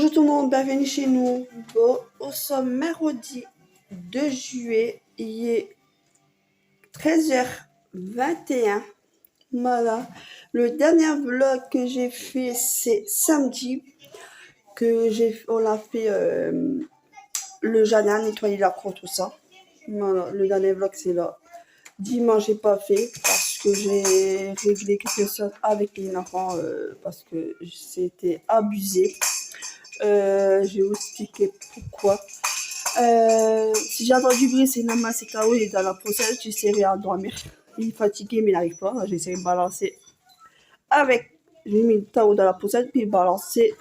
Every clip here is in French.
Bonjour tout le monde, bienvenue chez nous. Bon, nous sommes mercredi 2 juillet, il est 13h21. Voilà. Le dernier vlog que j'ai fait, c'est samedi, on l'a fait le jardin, nettoyer la cour, tout ça. Voilà, le dernier vlog, c'est là. Dimanche, j'ai pas fait parce que j'ai réglé quelque chose avec les enfants parce que c'était abusé. Je vais vous expliquer pourquoi. Si j'entends du bruit, c'est normal, c'est K.O. il est dans la poussette, j'essaierai à dormir. Il est fatigué, mais il n'arrive pas. J'essaie de balancer avec. J'ai mis le K.O. dans la poussette, puis balancer.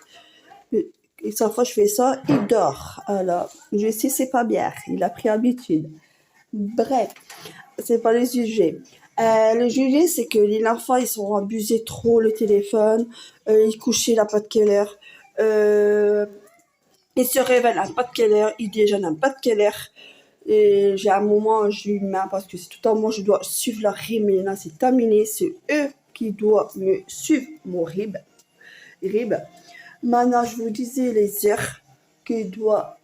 Et chaque fois je fais ça, il dort. Alors, je sais, c'est pas bien. Il a pris habitude. Bref, c'est pas le sujet. Le sujet, c'est que les enfants, ils sont abusés trop le téléphone. Ils couchaient à pas de quelle heure. Ils se réveillent à pas de quelle heure. Ils déjeunent à pas de quelle heure. Et j'ai un moment, j'ai eu mal parce que c'est tout un moment, je dois suivre leur rythme. Mais là, c'est terminé. C'est eux qui doivent me suivre mon rythme. Maintenant, je vous disais les heures qu'ils doivent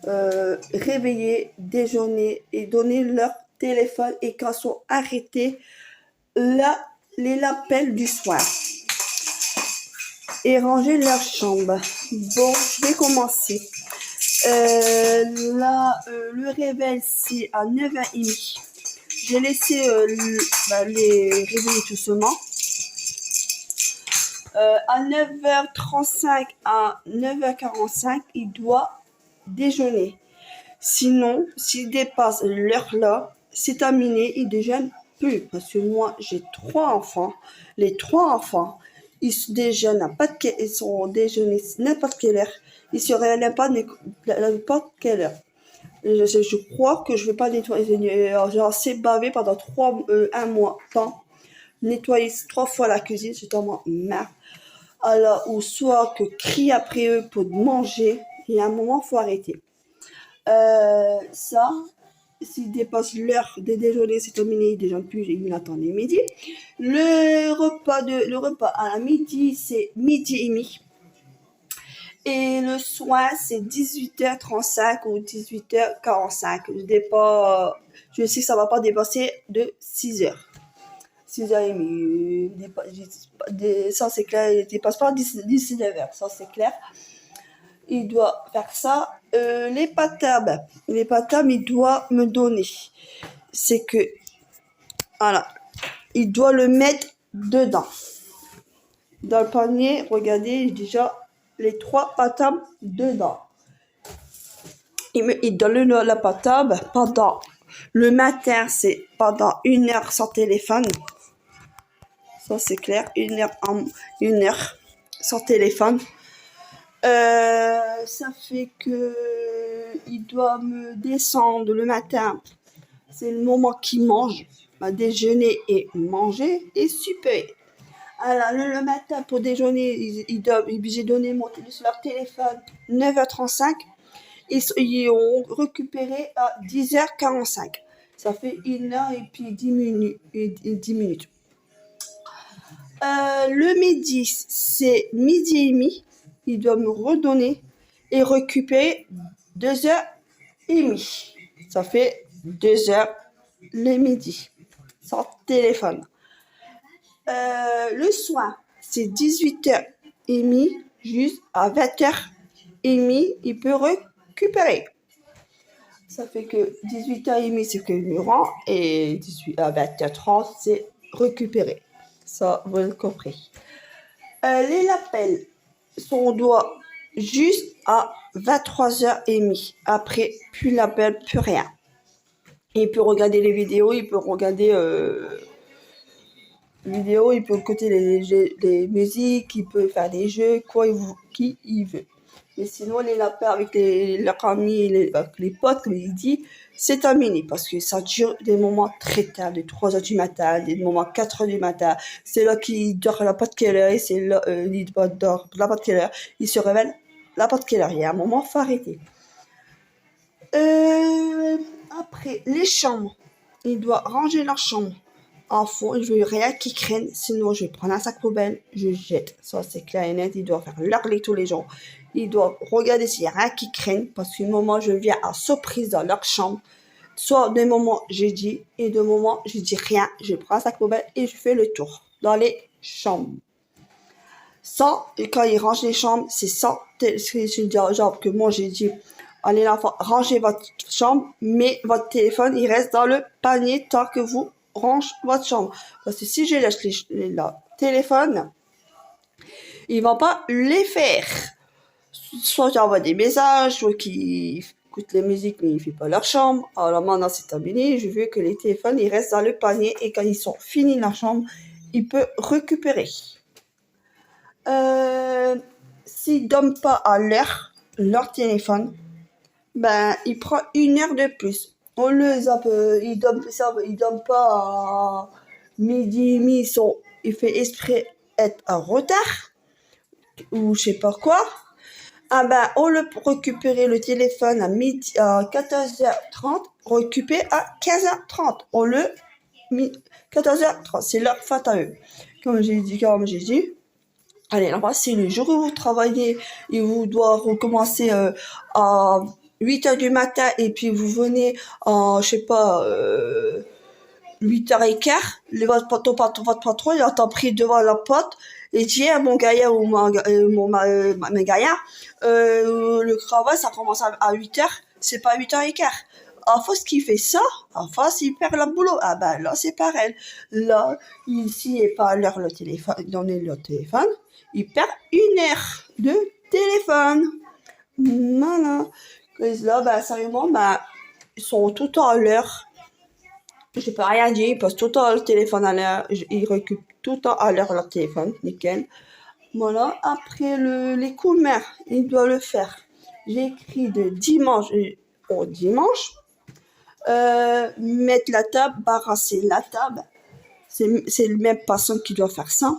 réveiller, déjeuner et donner leur téléphone et quand ils sont arrêtés, là, les appels du soir et ranger leur chambre. Bon, je vais commencer. Le réveil, c'est à 9h30. J'ai laissé les réveiller doucement. À 9h35 à 9h45, il doit déjeuner. Sinon, s'il dépasse l'heure là, c'est terminé, il déjeune plus. Parce que moi, j'ai 3 enfants. Les 3 enfants, ils déjeunent ils sont déjeunés n'importe quelle heure. Ils se réveillent pas n'importe quelle heure. Je crois que je vais pas nettoyer. Genre, c'est bavé pendant un mois. Tant nettoyer 3 fois la cuisine, c'est tellement marre. Alors, ou soit que crie après eux pour manger. Et à un moment, faut arrêter. Ça, s'il dépasse l'heure de déjeuner, c'est terminé, il déjeune plus, il attend les midi. Le repas à la midi, c'est midi et demi. Et le soir, c'est 18h35 ou 18h45. Je sais que ça va pas dépasser de 6h. 6h30. Ça, c'est clair, il ne dépasse pas 19h. Ça, c'est clair. Il doit faire ça. Les patables, il doit me donner. C'est que, voilà, il doit le mettre dedans. Dans le panier, regardez, déjà, les 3 patables dedans. Il donne la patable pendant le matin, c'est pendant 1 heure sans téléphone. Ça, c'est clair. 1 heure sans téléphone. Ça fait que il doit me descendre le matin. C'est le moment qu'il mange. Déjeuner et manger et souper. Alors, le matin pour déjeuner, j'ai donné leur téléphone 9h35. Ils ont récupéré à 10h45. Ça fait 1 heure et puis 10 minutes. Le midi, c'est midi et demi. Il doit me redonner et récupérer 2h30. Ça fait 2h le midi. Sans téléphone. Le soir, c'est 18h30 juste à 20h30. Il peut récupérer. Ça fait que 18h30, c'est que je rend et à 20h30, c'est récupérer. Ça, vous avez compris. Les appels sont doigt juste à 23h30. Après, plus l'appel, plus rien. Il peut regarder les vidéos, il peut regarder il peut écouter les musiques, il peut faire des jeux, qui il veut. Mais sinon, les lapins avec leurs amis, les potes, comme il dit, c'est terminé parce que ça dure des moments très tard, de 3h du matin, des moments 4h du matin. C'est là qu'il dort à la pas de quelle heure, et c'est là, il dort à la pas de quelle heure, il se réveille à la pas de quelle heure. Il y a un moment, il faut arrêter. Après, les chambres, il doit ranger leur chambre en fond, je veux rien qui craigne, sinon je prends un sac poubelle, je jette. Ça, c'est clair et net, ils doivent faire leur lit tous les jours. Ils doivent regarder s'il y a rien qui craigne, parce qu'un moment, je viens à surprise dans leur chambre. Soit des moments, j'ai dit, et de moments, je dis rien. Je prends un sac poubelle et je fais le tour dans les chambres. Sans, et quand ils rangent les chambres, c'est sans, c'est genre que moi j'ai dit, allez l'enfant, rangez votre chambre, mais votre téléphone, il reste dans le panier tant que vous rangez votre chambre. Parce que si je laisse le téléphone, ils vont pas les faire. Soit j'envoie des messages, soit qu'ils écoutent la musique, mais ils ne font pas leur chambre. Alors maintenant, c'est terminé. Je veux que les téléphones, ils restent dans le panier et quand ils sont finis leur chambre, ils peuvent récupérer. S'ils ne donnent pas à l'heure leur téléphone, ben, il prend 1 heure de plus. On ils donnent pas à midi et demi, il fait exprès être en retard, ou je sais pas quoi. Ah ben, on le récupérer le téléphone à 14h30, récupérer à 15h30. On le 14h30, c'est leur faute à eux. Comme j'ai dit. Allez, là-bas, c'est le jour où vous travaillez et vous devez recommencer à 8h du matin et puis vous venez à, je sais pas, 8h15, votre patron, il a pris devant la porte et dit à mon gaillard ou ma gaillard, le travail, ça commence à 8h, c'est pas 8h15. En face, qui fait ça, en face, il perd le boulot. Ah ben là, c'est pareil. Là, s'il n'est pas à l'heure le téléphone, donner le téléphone, il perd 1 heure de téléphone. Voilà. Là, ben, sérieusement, ben, ils sont tout le temps à l'heure. Je peux rien dire, ils posent tout le temps le téléphone à l'heure. Ils récupèrent tout le temps à l'heure leur téléphone. Nickel. Voilà. Après, les coups de mer, il doit le faire. J'ai écrit de dimanche au dimanche. Mettre la table, barrasser la table. C'est le même personne qui doit faire ça.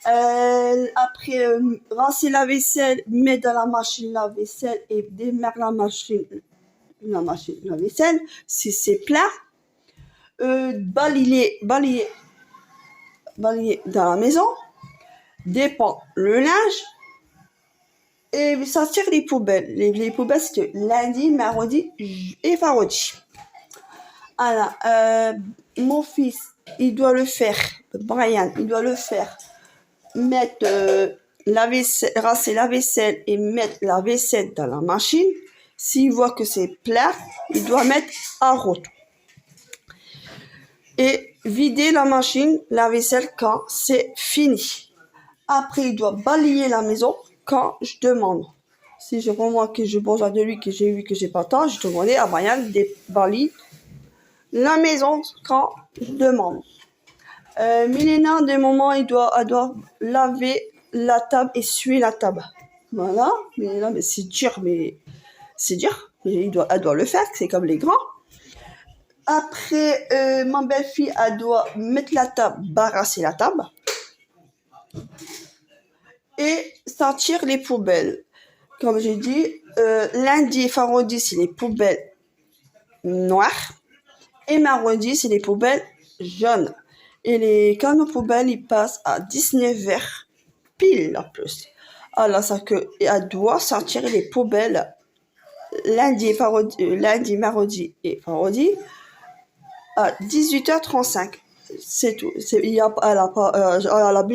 Après, rincer la vaisselle, mettre dans la machine la vaisselle et démarrer la vaisselle, si c'est plat. Balayer dans la maison, dépend le linge et sortir les poubelles. Les poubelles, c'est lundi, mardi et vendredi. Alors, mon fils, il doit le faire. Brian, il doit le faire. Mettre rincer la vaisselle et mettre la vaisselle dans la machine. S'il voit que c'est plat, il doit mettre en route. Et vider la machine, la vaisselle quand c'est fini. Après, il doit balayer la maison quand je demande. Si je remarque que j'ai besoin de lui, que j'ai vu que j'ai pas le temps, je demande à Brian de balayer la maison quand je demande. Milena, des moments, elle doit laver la table, essuyer la table. Voilà. Milena, mais c'est dur, mais elle doit le faire, c'est comme les grands. Après, ma belle-fille, elle doit mettre la table, barrasser la table. Et sortir les poubelles. Comme j'ai dit, lundi et vendredi, c'est les poubelles noires. Et mardi, c'est les poubelles jaunes. Et les canons poubelles, ils passent à 19h pile en plus. Alors, ça que elle doit sortir les poubelles lundi, mardi et vendredi à 18h35. C'est tout.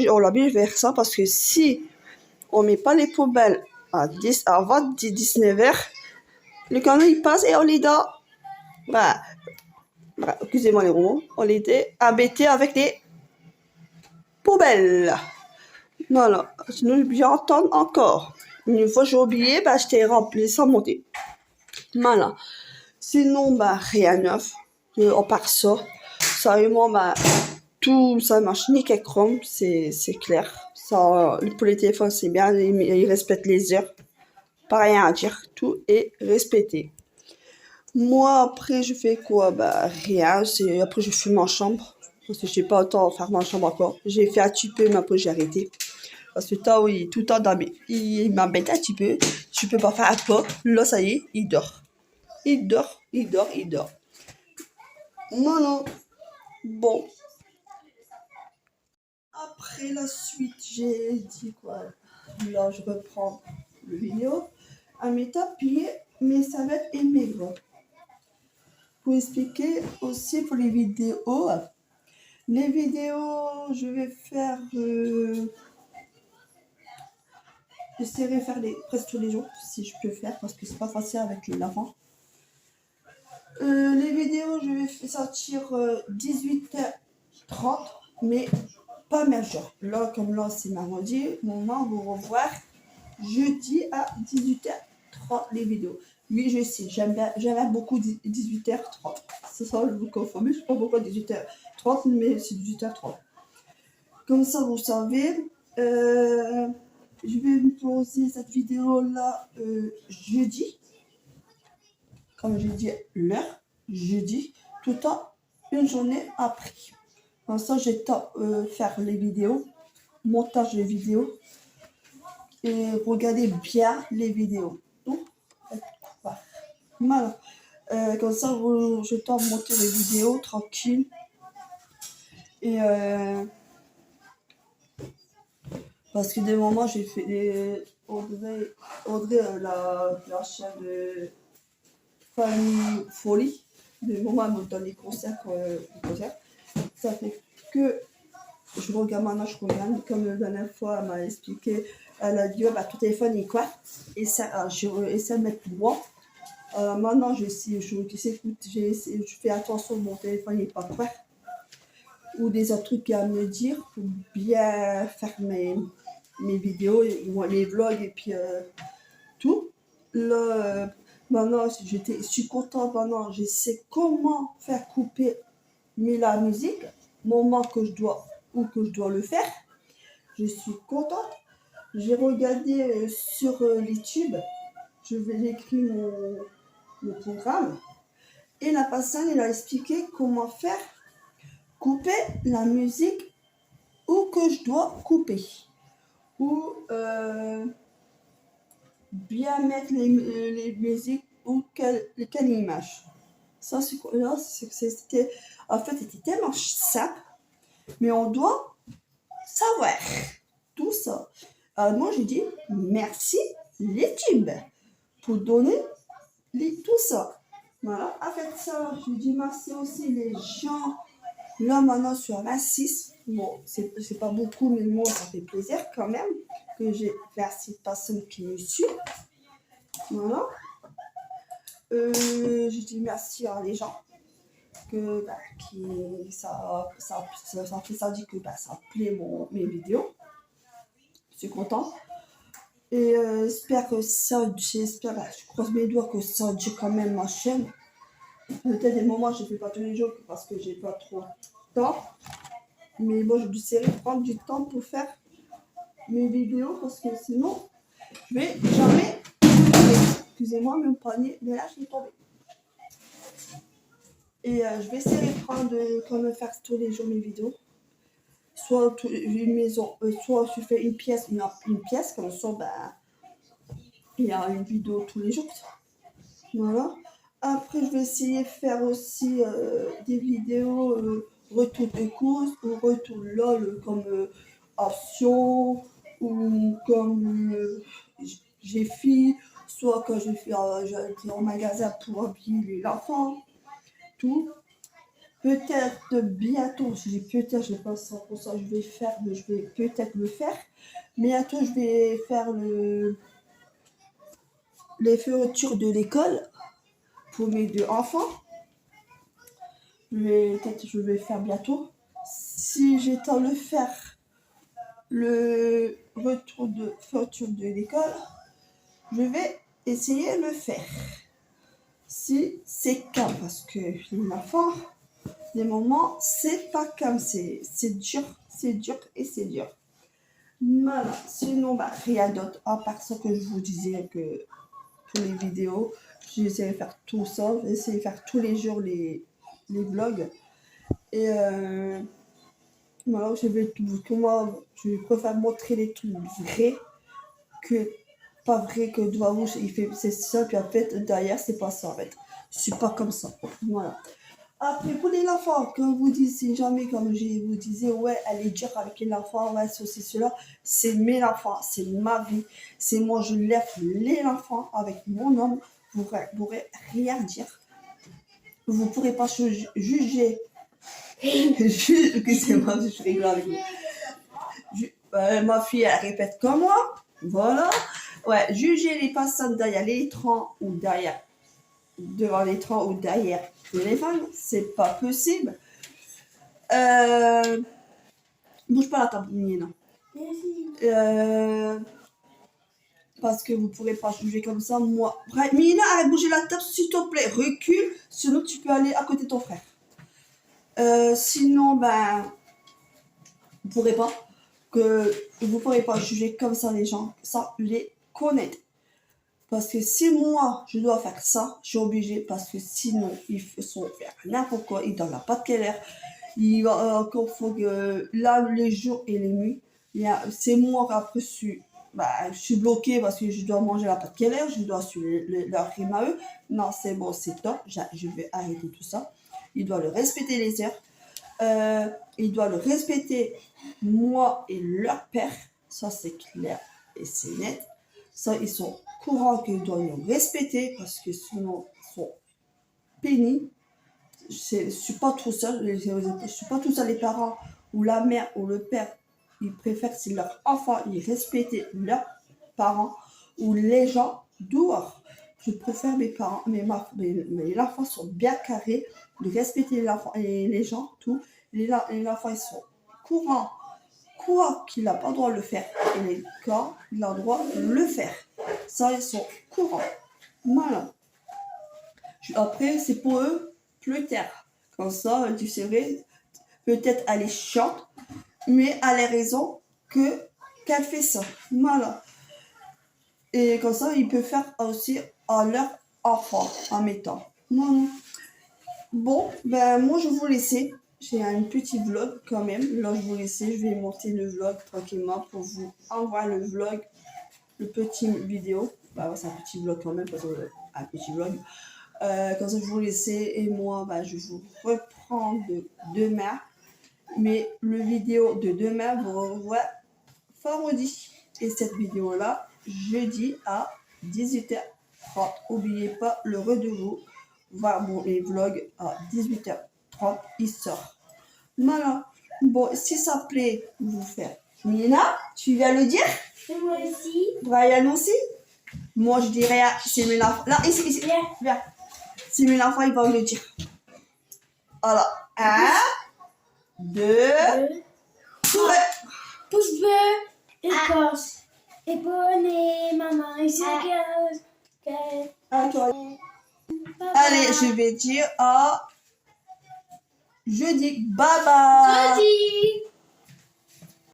On l'a bien faire ça parce que si on met pas les poubelles avant 19h, le canon il passe et on les donne. Excusez-moi les mots, on était embêtés avec les poubelles. Voilà, sinon j'entends encore. Une fois j'ai oublié, je t'ai rempli sans monter. Voilà. Sinon, rien de neuf. On part ça. Sérieusement, tout ça marche nickel chrome, c'est clair. Ça, pour les téléphones, c'est bien, ils respectent les heures. Pas rien à dire, tout est respecté. Moi, après, je fais quoi? Rien. Après, je fais ma chambre. Parce que je n'ai pas le temps de faire ma chambre encore. J'ai fait un petit peu, mais après, j'ai arrêté. Parce que tout le temps, il m'embête un petit peu. Je peux pas faire un pas. Là, ça y est, il dort. Il dort. Non. Bon. Après la suite, j'ai dit quoi? Là, je reprends le vidéo à mes tapis, mes serviettes et mes vlogs. Pour expliquer aussi pour les vidéos, je vais faire, j'essaierai de faire presque tous les jours si je peux faire parce que c'est pas facile avec l'enfant. Les vidéos, je vais sortir 18h30, mais pas même jour. Là, comme là, c'est mardi, maman vous revoir jeudi à 18h30 les vidéos. Oui, je sais, j'aime beaucoup 18h30. C'est ça, je vous confirme. Je sais pas pourquoi 18h30, mais c'est 18h30. Comme ça, vous savez. Je vais me poser cette vidéo-là jeudi. Comme j'ai dit, l'heure, jeudi, tout le temps, une journée après. Comme ça, j'ai temps faire les vidéos, montage des vidéos et regarder bien les vidéos. Donc, voilà. Comme ça, j'ai temps de monter les vidéos tranquille. Et parce que des moments, j'ai fait des Audrey la chaîne de Famille Folie. Des moments, elle me donne les concerts. Ça fait que je regarde maintenant, je regarde. Comme la dernière fois, elle m'a expliqué, elle a dit, oh, bah, ton téléphone est quoi? Et ça, je essaie de mettre plus loin. Maintenant, je fais attention, mon téléphone n'est pas quoi. Ou des autres trucs à me dire pour bien faire mes vidéos, mes vlogs et puis tout. Là, maintenant, je suis contente maintenant, je sais comment faire couper la musique, moment que je dois le faire. Je suis contente. J'ai regardé sur YouTube, je vais écrire mon programme et la personne elle a expliqué comment faire couper la musique où que je dois couper ou bien mettre les musiques ou quelle image. Ça, c'était en fait, c'était tellement simple, mais on doit savoir tout ça. Alors moi, j'ai dit merci YouTube pour donner tout ça. Voilà, avec ça, je dis merci aussi les gens. Là, maintenant, sur 26, bon, c'est pas beaucoup, mais moi, ça fait plaisir quand même que j'ai 26 personnes qui me suivent. Voilà. Je dis merci à les gens que, ça dit que ça plaît mes vidéos. Je suis content. Et j'espère, je croise mes doigts que ça dit quand même ma chaîne. Peut-être des moments, je ne fais pas tous les jours parce que j'ai pas trop de temps. Mais bon, je vais prendre du temps pour faire mes vidéos parce que sinon, je vais jamais. Excusez-moi, mon panier, mais là, je suis tombée. Et je vais essayer de prendre, comme faire tous les jours mes vidéos. Soit une maison, soit je fais une pièce, comme ça, ben, il y a une vidéo tous les jours. Voilà. Après, je vais essayer de faire aussi des vidéos retour de course ou retour LOL comme Action ou comme j'ai fait, soit quand j'étais en magasin pour habiller l'enfant, tout. Peut-être bientôt, je dis peut-être, je pense pour ça, je vais peut-être le faire. Bientôt, je vais faire les fermetures de l'école pour mes 2 enfants. Peut-être je vais faire bientôt. Si j'ai temps de le faire, le retour de fermeture de l'école, je vais essayer de le faire. Si c'est calme, parce que les enfants, les moments, c'est pas comme c'est dur et c'est dur. Voilà. Sinon, bah, rien d'autre à part ça que je vous disais que pour les vidéos, j'essaie de faire tout ça, j'essaie de faire tous les jours les vlogs. Et voilà, je préfère montrer les trucs vrais que pas vrai que doigt rouge, c'est ça, puis en fait, derrière, c'est pas ça, en fait. Je suis pas comme ça. Voilà. Après, pour les enfants, quand vous disiez jamais, comme je vous disais, ouais, allez dire avec les enfants, ouais, ceci, cela, c'est mes enfants, c'est ma vie, c'est moi, je lève les enfants avec mon homme, vous ne pourrez rien dire. Vous ne pourrez pas juger. Excusez-moi, je rigole avec vous. Ma fille, elle répète comme moi, voilà. Ouais, juger les personnes derrière l'écran ou derrière, devant l'écran ou derrière le téléphone, c'est pas possible. Bouge pas la table, non. Parce que vous pourrez pas juger comme ça, moi. Bref, Mina, arrête de bouger la table, s'il te plaît. Recule, sinon tu peux aller à côté de ton frère. Sinon, ben, vous pourrez pas juger comme ça les gens, sans les connaître. Parce que si moi, je dois faire ça, je suis obligée, parce que sinon, ils sont faire n'importe quoi, ils donnent la pas de quelle heure. Il va encore faut que là, les jours et les nuits, c'est moi qui après je suis bloquée parce que je dois manger la pâte quelle heure, je dois suivre leur rythme à eux. Non, c'est bon, c'est top, je vais arrêter tout ça. Il doit le respecter les heures. Il doit le respecter moi et leur père. Ça, c'est clair et c'est net. Ça, ils sont courants qu'ils doivent le respecter parce que sinon, ils sont pénibles. Je suis pas tout seul, je suis pas tout seul, les parents ou la mère ou le père, ils préfèrent si leur enfant, ils respectent leurs parents ou les gens dehors. Je préfère mes parents, mes enfants sont bien carrés, de respecter les gens, tout. Les enfants, ils sont courants, quoi qu'il n'a pas le droit de le faire, et quand il a le droit de le faire. Ça, ils sont courants. Voilà. Après, c'est pour eux plus tard. Comme ça, tu sais, peut-être elle est chiante, mais elle a raison qu'elle fait ça. Voilà. Et comme ça, ils peuvent faire aussi à leur enfant en mettant. Voilà. Bon, ben moi je vais vous laisser. J'ai un petit vlog quand même. Là, je vais vous laisser. Je vais monter le vlog tranquillement pour vous envoyer le vlog, le petit vidéo. Bah ouais, c'est un petit vlog quand même, parce que un petit vlog. Comme ça, je vais vous laisser et moi, je vous reprends demain. Mais le vidéo de demain vous revoit vendredi. Et cette vidéo-là, jeudi à 18h30. N'oubliez pas le rendez-vous. Voir les vlogs à 18h30, il sort. Voilà. Bon, si ça plaît, vous faites. Mina, tu viens le dire? Et moi aussi. Brian aussi? Moi, je dirais, c'est mes enfants. Là, ici. Viens. C'est mes enfants, ils vont le dire. Voilà. 1, 2, 3. Pouce bleu, écorce, et maman, et Allez, je vais dire à jeudi. Bye bye.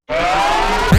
Jeudi.